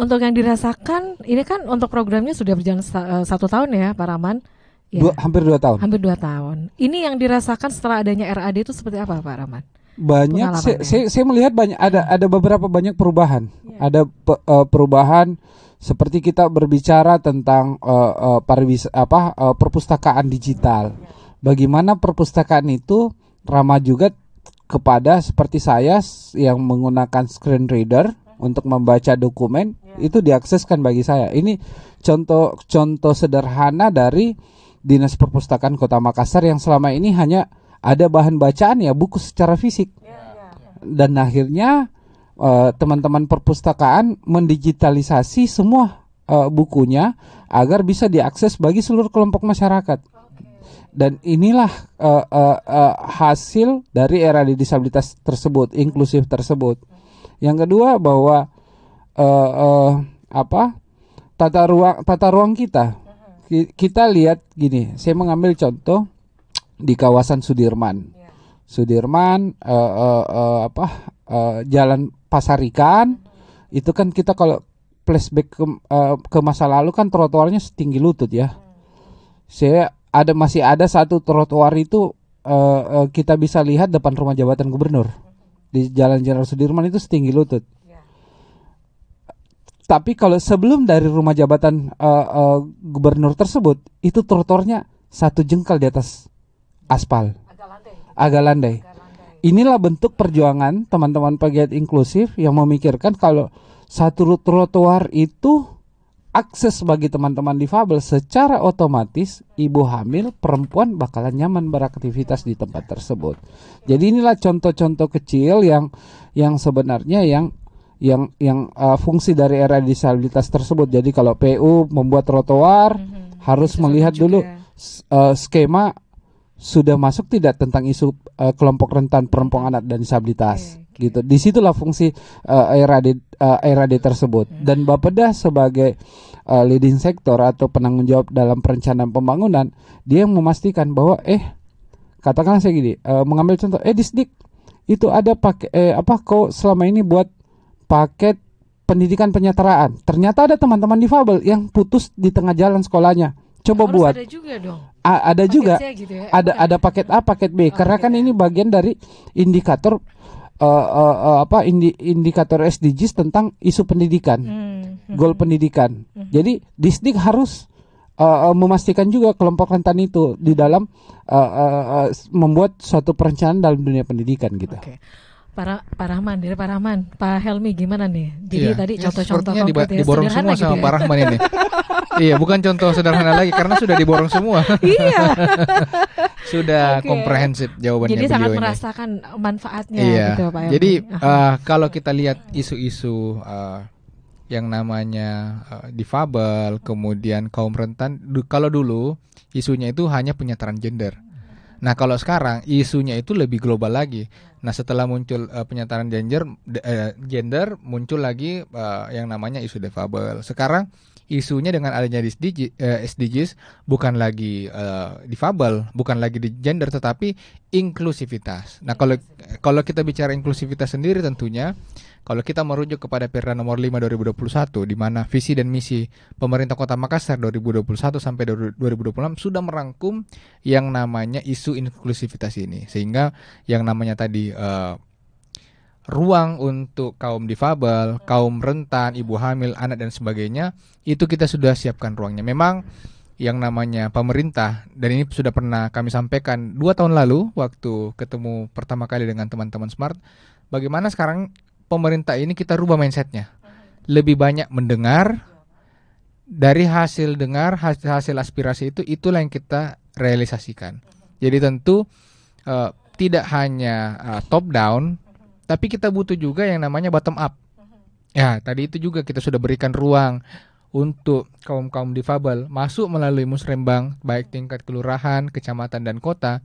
A: Untuk yang dirasakan, ini kan untuk programnya sudah berjalan 1 tahun ya Pak Rahman? Ya.
C: Hampir 2 tahun.
A: Hampir 2 tahun. Ini yang dirasakan setelah adanya RAD itu seperti apa Pak Rahman?
C: Banyak, saya melihat ada beberapa banyak perubahan. Ada perubahan seperti kita berbicara tentang perpustakaan digital. Bagaimana perpustakaan itu ramah juga kepada seperti saya yang menggunakan screen reader untuk membaca dokumen, itu diakseskan bagi saya. Ini contoh sederhana dari Dinas Perpustakaan Kota Makassar yang selama ini hanya ada bahan bacaan ya buku secara fisik. Dan akhirnya teman-teman perpustakaan mendigitalisasi semua bukunya agar bisa diakses bagi seluruh kelompok masyarakat. Dan inilah hasil dari RAD disabilitas tersebut, inklusif tersebut. Yang kedua bahwa tata ruang kita lihat gini. Saya mengambil contoh di kawasan Sudirman. Jalan Pasar Ikan itu kan kita kalau flashback ke masa lalu kan trotoarnya setinggi lutut ya. Masih ada satu trotoar itu kita bisa lihat depan rumah jabatan gubernur di Jalan Jenderal Sudirman itu setinggi lutut. Tapi kalau sebelum dari rumah jabatan gubernur tersebut, itu trotoarnya 1 jengkal di atas aspal, agak landai. Inilah bentuk perjuangan teman-teman pegiat inklusif yang memikirkan kalau satu trotoar itu akses bagi teman-teman difabel, secara otomatis ibu hamil perempuan bakalan nyaman beraktivitas di tempat tersebut. Jadi inilah contoh-contoh kecil yang sebenarnya yang fungsi dari era disabilitas tersebut. Jadi kalau PU membuat trotoar harus melihat dulu skema sudah masuk tidak tentang isu kelompok rentan perempuan, anak dan disabilitas. Gitu. Disitulah fungsi RAD tersebut. Dan Bapeda sebagai leading sektor atau penanggung jawab dalam perencanaan pembangunan, dia yang memastikan bahwa katakanlah saya gini, mengambil contoh, Disdik itu ada kau selama ini buat paket pendidikan penyetaraan. Ternyata ada teman-teman difabel yang putus di tengah jalan sekolahnya. Coba
A: harus
C: buat.
A: Ada juga dong.
C: Ada
A: paket
C: juga.
A: Gitu ya?
C: Ada paket A, paket B. Karena kan ini bagian dari indikator indikator SDGs tentang isu pendidikan, goal pendidikan. Jadi Disdik harus memastikan juga kelompok rentan itu di dalam membuat suatu perencanaan dalam dunia pendidikan gitu.
A: Okay. Pak Rahman, Pak Helmi gimana nih? Jadi tadi contoh-contoh
B: konkret diborong semua
A: gitu
B: sama
A: ya?
B: Pak Rahman ini. Iya, bukan contoh sederhana lagi karena sudah diborong semua.
A: Iya.
B: Sudah komprehensif jawabannya
A: Jadi
B: beliau
A: sangat
B: ini.
A: merasakan manfaatnya gitu Pak Helmi.
B: Jadi kalau kita lihat isu-isu yang namanya difabel, kemudian kaum rentan, kalau dulu isunya itu hanya penyetaraan gender. Nah kalau sekarang isunya itu lebih global lagi. Nah setelah muncul penyetaraan gender muncul lagi yang namanya isu difabel. Sekarang isunya dengan adanya SDGs bukan lagi difabel, bukan lagi di gender, tetapi inklusivitas. Nah kalau kita bicara inklusivitas sendiri tentunya, kalau kita merujuk kepada Perda nomor 5 2021 di mana visi dan misi pemerintah Kota Makassar 2021 sampai 2026 sudah merangkum yang namanya isu inklusivitas ini, sehingga yang namanya tadi ruang untuk kaum difabel, kaum rentan, ibu hamil, anak dan sebagainya, itu kita sudah siapkan ruangnya. Memang yang namanya pemerintah, dan ini sudah pernah kami sampaikan 2 tahun lalu waktu ketemu pertama kali dengan teman-teman Smart, bagaimana sekarang pemerintah ini kita rubah mindsetnya. Lebih banyak mendengar, dari hasil dengar, hasil aspirasi itulah yang kita realisasikan. Jadi tentu tidak hanya top down, tapi kita butuh juga yang namanya bottom up. Ya, tadi itu juga kita sudah berikan ruang untuk kaum-kaum difabel masuk melalui musrembang, baik tingkat kelurahan, kecamatan, dan kota.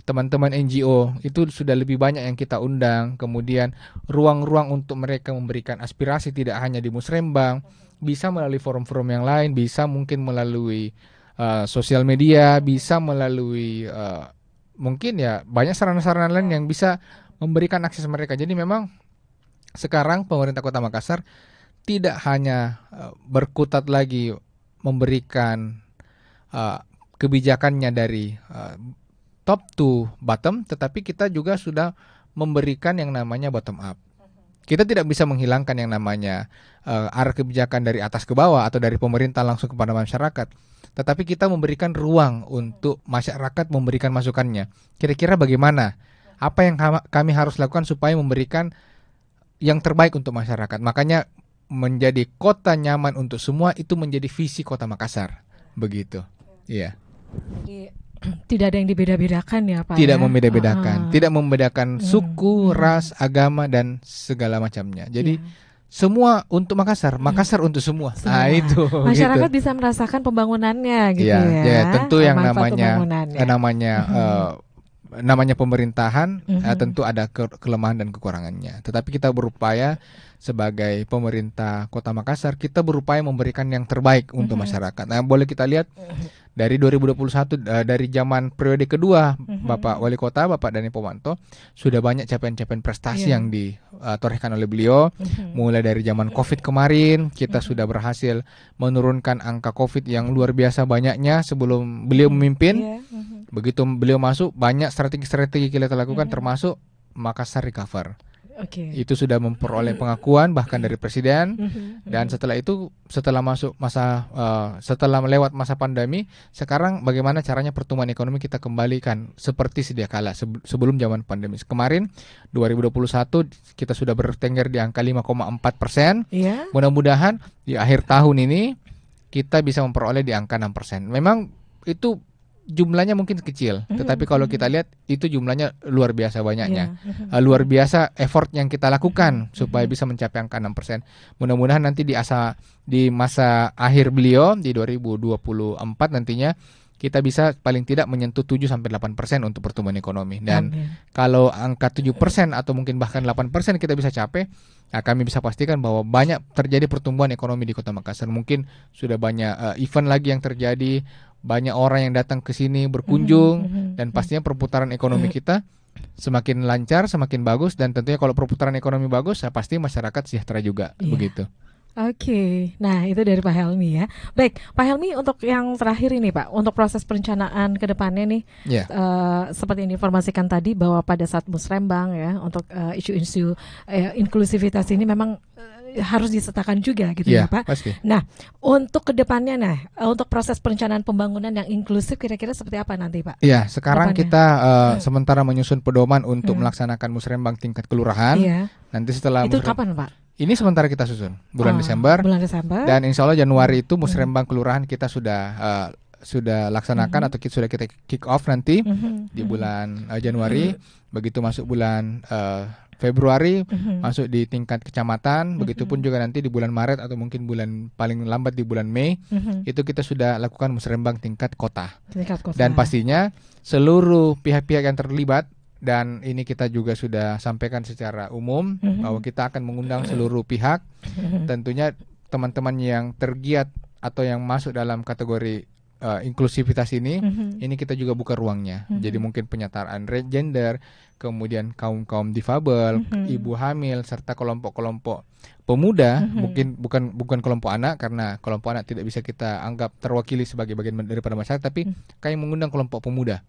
B: Teman-teman NGO itu sudah lebih banyak yang kita undang. Kemudian ruang-ruang untuk mereka memberikan aspirasi tidak hanya di musrembang, bisa melalui forum-forum yang lain, bisa mungkin melalui sosial media, bisa melalui mungkin ya banyak sarana-sarana lain yang bisa memberikan akses mereka. Jadi memang sekarang pemerintah Kota Makassar tidak hanya berkutat lagi memberikan kebijakannya dari top to bottom, tetapi kita juga sudah memberikan yang namanya bottom up. Kita tidak bisa menghilangkan yang namanya arah kebijakan dari atas ke bawah atau dari pemerintah langsung kepada masyarakat. Tetapi kita memberikan ruang untuk masyarakat memberikan masukannya. Kira-kira bagaimana? Apa yang kami harus lakukan supaya memberikan yang terbaik untuk masyarakat. Makanya menjadi kota nyaman untuk semua itu menjadi visi Kota Makassar. Begitu. Iya.
A: Jadi tidak ada yang dibeda-bedakan ya Pak.
B: Tidak
A: ya?
B: membeda-bedakan, tidak membedakan suku, ras, agama dan segala macamnya. Jadi semua untuk Makassar, Makassar untuk semua. Nah, itu
A: masyarakat
B: gitu.
A: bisa merasakan pembangunannya gitu ya.
B: Ya, tentu yang
A: Manfaat
B: namanya pemerintahan tentu ada kelemahan dan kekurangannya. Tetapi kita berupaya sebagai pemerintah Kota Makassar, kita berupaya memberikan yang terbaik untuk masyarakat. Nah, boleh kita lihat dari 2021 dari zaman periode kedua Bapak Wali Kota Bapak Dhani Pomanto sudah banyak capaian-capaian prestasi yang ditorehkan oleh beliau. Mulai dari zaman Covid kemarin kita sudah berhasil menurunkan angka Covid yang luar biasa banyaknya sebelum beliau memimpin. Begitu beliau masuk banyak strategi-strategi kita lakukan termasuk Makassar Recover.
A: Oke.
B: Itu sudah memperoleh pengakuan bahkan dari presiden.
A: Mhm.
B: Dan setelah itu, setelah masuk masa setelah melewat masa pandemi, sekarang bagaimana caranya pertumbuhan ekonomi kita kembalikan seperti sedia kala sebelum zaman pandemi. Kemarin 2021 kita sudah bertengger di angka 5,4%.
A: Iya.
B: Mudah-mudahan di akhir tahun ini kita bisa memperoleh di angka 6%. Memang itu jumlahnya mungkin kecil, tetapi kalau kita lihat itu jumlahnya luar biasa banyaknya.
A: Iya.
B: Luar biasa effort yang kita lakukan supaya bisa mencapai angka 6%. Mudah-mudahan nanti di masa akhir beliau di 2024 nantinya kita bisa paling tidak menyentuh 7-8% untuk pertumbuhan ekonomi. Dan
A: Amin.
B: kalau angka 7% atau mungkin bahkan 8% kita bisa capai, nah kami bisa pastikan bahwa banyak terjadi pertumbuhan ekonomi di Kota Makassar. Mungkin sudah banyak event lagi yang terjadi, banyak orang yang datang ke sini berkunjung, dan pastinya perputaran ekonomi kita semakin lancar, semakin bagus, dan tentunya kalau perputaran ekonomi bagus, ya pasti masyarakat sejahtera juga.
A: Iya.
B: Begitu.
A: Oke, nah itu dari Pak Helmi ya. Baik, Pak Helmi, untuk yang terakhir ini Pak, untuk proses perencanaan ke depannya nih,
B: Ya.
A: seperti yang diinformasikan tadi bahwa pada saat Musrembang ya, untuk isu-isu inklusivitas ini memang harus disertakan juga gitu ya
B: Ya,
A: Pak.
B: pasti.
A: Nah, untuk ke depannya untuk proses perencanaan pembangunan yang inklusif kira-kira seperti apa nanti Pak?
B: Ya, sekarang
A: Depannya.
B: kita sementara menyusun pedoman untuk melaksanakan musrembang tingkat kelurahan.
A: Iya.
B: Nanti setelah
A: Itu kapan Pak?
B: ini sementara kita susun bulan Desember.
A: Bulan Desember.
B: Dan insya Allah Januari itu musrembang kelurahan kita sudah laksanakan atau sudah kita kick off nanti di bulan Januari. Begitu masuk bulan Februari masuk di tingkat kecamatan. Begitupun juga nanti di bulan Maret atau mungkin bulan paling lambat di bulan Mei itu kita sudah lakukan musrembang tingkat kota.
A: Tingkat kota.
B: Dan pastinya seluruh pihak-pihak yang terlibat, dan ini kita juga sudah sampaikan secara umum bahwa kita akan mengundang seluruh pihak. Tentunya teman-teman yang tergiat atau yang masuk dalam kategori inklusivitas ini kita juga buka ruangnya. Jadi mungkin penyataan gender, kemudian kaum-kaum difabel, ibu hamil, serta kelompok-kelompok pemuda, mungkin bukan kelompok anak, karena kelompok anak tidak bisa kita anggap terwakili sebagai bagian daripada masyarakat, tapi kami mengundang kelompok pemuda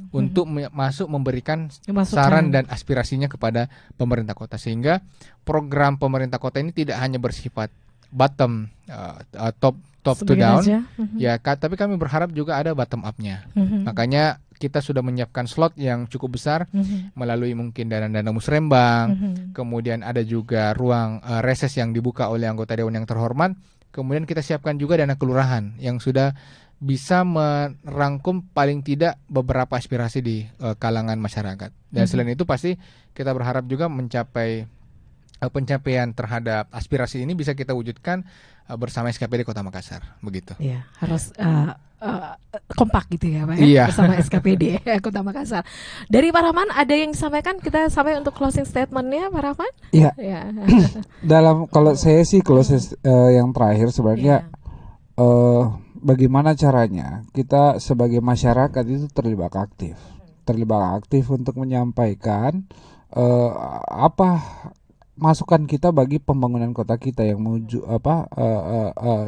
B: untuk masuk memberikan saran dan aspirasinya kepada pemerintah kota, sehingga program pemerintah kota ini tidak hanya bersifat bottom top to down ya, tapi kami berharap juga ada bottom up-nya. Makanya kita sudah menyiapkan slot yang cukup besar melalui mungkin dana-dana musrembang, kemudian ada juga ruang reses yang dibuka oleh anggota dewan yang terhormat, kemudian kita siapkan juga dana kelurahan yang sudah bisa merangkum paling tidak beberapa aspirasi di kalangan masyarakat. Dan selain itu pasti kita berharap juga mencapai pencapaian terhadap aspirasi ini bisa kita wujudkan bersama SKPD Kota Makassar, begitu.
A: Iya, harus kompak gitu ya Pak ya,
B: Iya.
A: bersama SKPD Kota Makassar. Dari Pak Rahman ada yang disampaikan, kita sampai untuk closing statementnya Pak Rahman?
C: Iya.
A: Ya.
C: Dalam kalau saya sih yang terakhir sebenarnya bagaimana caranya kita sebagai masyarakat itu terlibat aktif untuk menyampaikan apa masukan kita bagi pembangunan kota kita yang menuju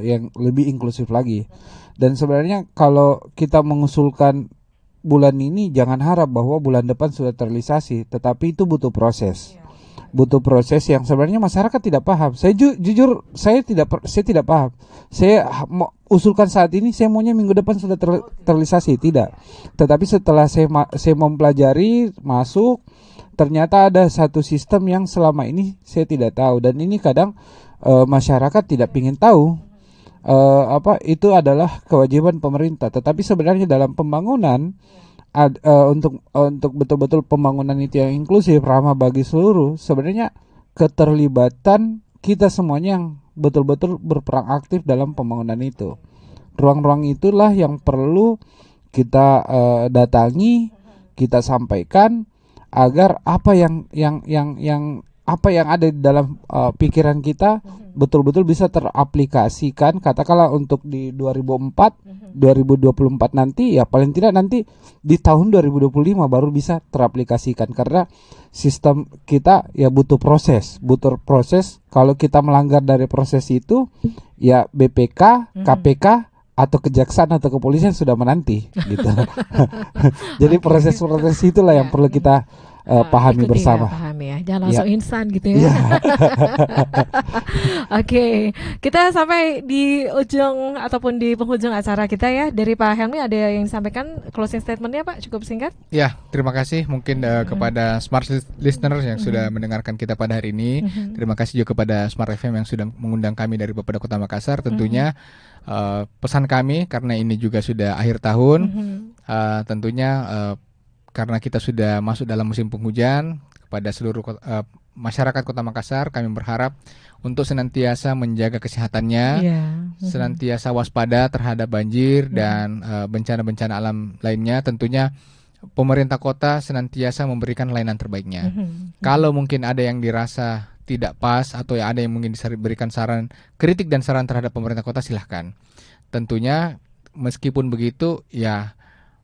C: yang lebih inklusif lagi. Dan sebenarnya kalau kita mengusulkan bulan ini, jangan harap bahwa bulan depan sudah terrealisasi, tetapi itu butuh proses. Butuh proses yang sebenarnya masyarakat tidak paham. Saya jujur saya tidak paham. Saya mau usulkan saat ini, saya maunya minggu depan sudah terrealisasi, tidak. Tetapi setelah saya mempelajari, masuk, ternyata ada satu sistem yang selama ini saya tidak tahu, dan ini kadang masyarakat tidak ingin tahu. Itu adalah kewajiban pemerintah. Tetapi sebenarnya dalam pembangunan untuk betul-betul pembangunan itu yang inklusif, ramah bagi seluruh, sebenarnya keterlibatan kita semuanya yang betul-betul berperan aktif dalam pembangunan itu. Ruang-ruang itulah yang perlu kita datangi, kita sampaikan, agar apa yang ada di dalam pikiran kita betul-betul bisa teraplikasikan. Katakanlah untuk di 2024 nanti, ya paling tidak nanti di tahun 2025 baru bisa teraplikasikan, karena sistem kita ya butuh proses. Kalau kita melanggar dari proses itu, ya BPK, KPK atau kejaksaan atau kepolisian sudah menanti gitu. Jadi proses itulah yang perlu kita pahami
A: ikuti
C: bersama.
A: ya, pahami ya. Jangan
C: Ya.
A: langsung instan gitu ya.
C: Iya.
A: Oke, kita sampai di ujung ataupun di penghujung acara kita ya. Dari Pak Helmi ada yang disampaikan closing statementnya Pak, cukup singkat.
B: Ya, terima kasih mungkin kepada smart listeners yang sudah mendengarkan kita pada hari ini. Terima kasih juga kepada Smart FM yang sudah mengundang kami dari Bapeda Kota Makassar. Tentunya pesan kami karena ini juga sudah akhir tahun, tentunya karena kita sudah masuk dalam musim penghujan, kepada seluruh masyarakat Kota Makassar kami berharap untuk senantiasa menjaga kesehatannya, senantiasa waspada terhadap banjir dan bencana-bencana alam lainnya. Tentunya pemerintah kota senantiasa memberikan layanan terbaiknya. Kalau mungkin ada yang dirasa tidak pas atau ada yang mungkin diberikan saran, kritik dan saran terhadap pemerintah kota, silahkan. Tentunya meskipun begitu ya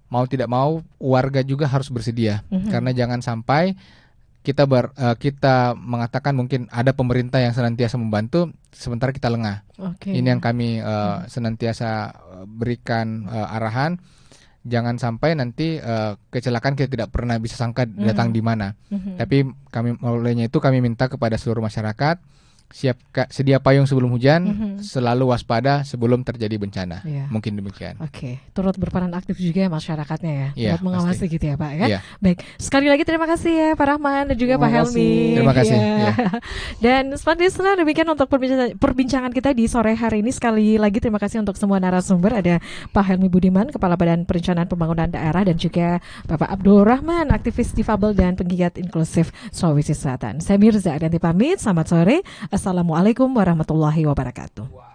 B: mau tidak mau warga juga harus bersedia, karena jangan sampai kita mengatakan mungkin ada pemerintah yang senantiasa membantu sementara kita lengah. Ini yang kami senantiasa berikan arahan. Jangan sampai nanti kecelakaan kita tidak pernah bisa sangka datang di mana. Tapi olehnya itu kami minta kepada seluruh masyarakat sedia payung sebelum hujan, selalu waspada sebelum terjadi bencana. Mungkin demikian.
A: Oke, turut berperan aktif juga ya masyarakatnya ya, turut mengawasi
B: pasti.
A: gitu ya Pak ya. Baik, sekali lagi terima kasih ya Pak Rahman dan juga Pak Helmi.
B: Terima kasih.
A: Dan smart listener, demikian untuk perbincangan kita di sore hari ini. Sekali lagi terima kasih untuk semua narasumber. Ada Pak Helmi Budiman, Kepala Badan Perencanaan Pembangunan Daerah, dan juga Bapak Abdul Rahman, aktivis difabel dan penggiat inklusif Sulawesi Selatan. Saya Mirza Arianti pamit, selamat sore. Assalamualaikum warahmatullahi wabarakatuh.